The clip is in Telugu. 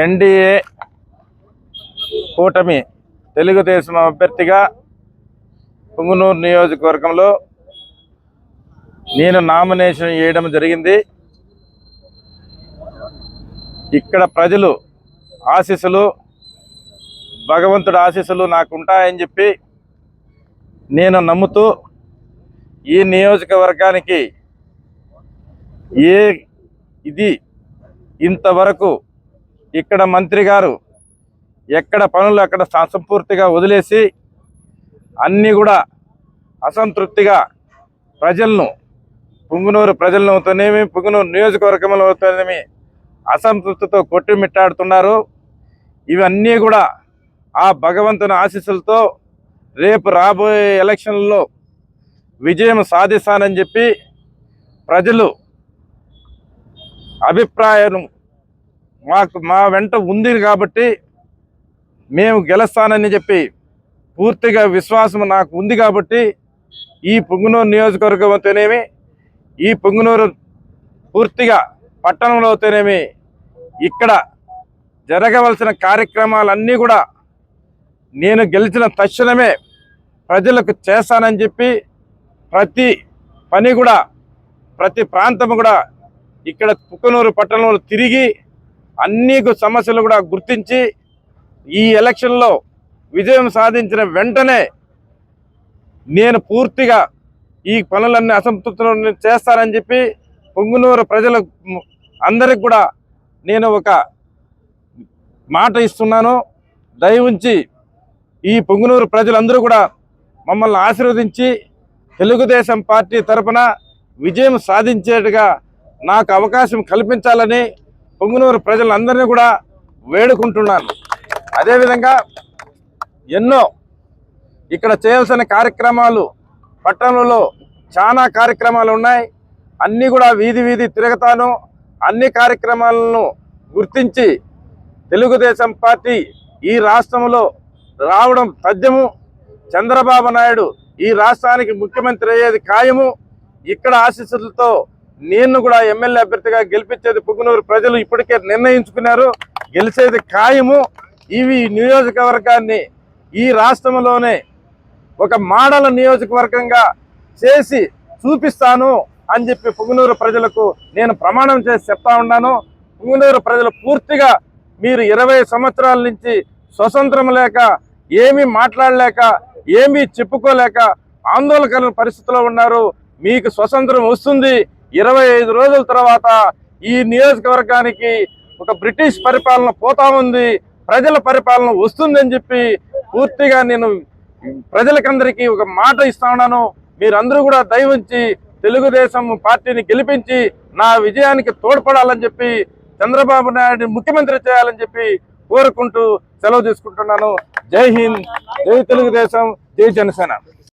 ఎన్డీఏ కూటమి తెలుగుదేశం అభ్యర్థిగా పుంగనూరు నియోజకవర్గంలో నేను నామినేషన్ చేయడం జరిగింది. ఇక్కడ ప్రజలు ఆశీస్సులు, భగవంతుడి ఆశీస్సులు నాకు ఉంటాయని చెప్పి నేను నమ్ముతూ ఈ నియోజకవర్గానికి ఇంతవరకు ఇక్కడ మంత్రి గారు ఎక్కడ పనులు అక్కడ అసంపూర్తిగా వదిలేసి అన్నీ కూడా అసంతృప్తిగా ప్రజలను, పుంగనూరు ప్రజలను అవుతానేమి, పుంగనూరు నియోజకవర్గంలో అవుతానేమి అసంతృప్తితో కొట్టిమిట్టాడుతున్నారు. ఇవన్నీ కూడా ఆ భగవంతుని ఆశీస్సులతో రేపు రాబోయే ఎలక్షన్లలో విజయం సాధిస్తానని చెప్పి ప్రజలు అభిప్రాయం మా వెంట ఉంది కాబట్టి మేము గెలుస్తానని చెప్పి పూర్తిగా విశ్వాసం నాకు ఉంది కాబట్టి ఈ పుంగనూరు నియోజకవర్గం అయితేనేమి, ఈ పుంగనూరు పూర్తిగా పట్టణంలో అయితేనేమి ఇక్కడ జరగవలసిన కార్యక్రమాలన్నీ కూడా నేను గెలిచిన తక్షణమే ప్రజలకు చేస్తానని చెప్పి ప్రతి పని కూడా, ప్రతి ప్రాంతం కూడా ఇక్కడ పుంగనూరు పట్టణంలో తిరిగి అన్ని సమస్యలు కూడా గుర్తించి ఈ ఎలక్షన్లో విజయం సాధించిన వెంటనే నేను పూర్తిగా ఈ పనులన్నీ అసంతృప్తులను చేస్తానని చెప్పి పుంగనూరు ప్రజల అందరికి కూడా నేను ఒక మాట ఇస్తున్నాను. దయ ఉంచి ఈ పుంగనూరు ప్రజలందరూ కూడా మమ్మల్ని ఆశీర్వదించి తెలుగుదేశం పార్టీ తరఫున విజయం సాధించేట్టుగా నాకు అవకాశం కల్పించాలని పుంగనూరు ప్రజలందరినీ కూడా వేడుకుంటున్నాను. అదేవిధంగా ఎన్నో ఇక్కడ చేయాల్సిన కార్యక్రమాలు పట్టణంలో చాలా కార్యక్రమాలు ఉన్నాయి. అన్నీ కూడా వీధి వీధి తిరుగుతాను. అన్ని కార్యక్రమాలను గుర్తించి తెలుగుదేశం పార్టీ ఈ రాష్ట్రంలో రావడం తథ్యము. చంద్రబాబు నాయుడు ఈ రాష్ట్రానికి ముఖ్యమంత్రి అయ్యేది ఖాయము. ఇక్కడ ఆశీస్సులతో నేను కూడా ఎమ్మెల్యే అభ్యర్థిగా గెలిపించేది పుంగనూరు ప్రజలు ఇప్పటికే నిర్ణయించుకున్నారు. గెలిచేది ఖాయము. ఇవి నియోజకవర్గాన్ని ఈ రాష్ట్రంలోనే ఒక మోడల్ నియోజకవర్గంగా చేసి చూపిస్తాను అని చెప్పి పుంగనూరు ప్రజలకు నేను ప్రమాణం చేసి చెప్తా ఉన్నాను. పుంగనూరు ప్రజలు పూర్తిగా మీరు 20 సంవత్సరాల నుంచి స్వతంత్రం లేక, ఏమీ మాట్లాడలేక, ఏమీ చెప్పుకోలేక ఆందోళనకర పరిస్థితిలో ఉన్నారు. మీకు స్వతంత్రం వస్తుంది. 25 రోజుల తర్వాత ఈ నియోజకవర్గానికి ఒక బ్రిటిష్ పరిపాలన పోతా ఉంది, ప్రజల పరిపాలన వస్తుందని చెప్పి పూర్తిగా నేను ప్రజలకందరికీ ఒక మాట ఇస్తా ఉన్నాను. మీరందరూ కూడా దయ ఉంచి తెలుగుదేశం పార్టీని గెలిపించి నా విజయానికి తోడ్పడాలని చెప్పి, చంద్రబాబు నాయుడు ముఖ్యమంత్రి చేయాలని చెప్పి కోరుకుంటూ సెలవు తీసుకుంటున్నాను. జై హింద్, జై తెలుగుదేశం, జై జనసేన.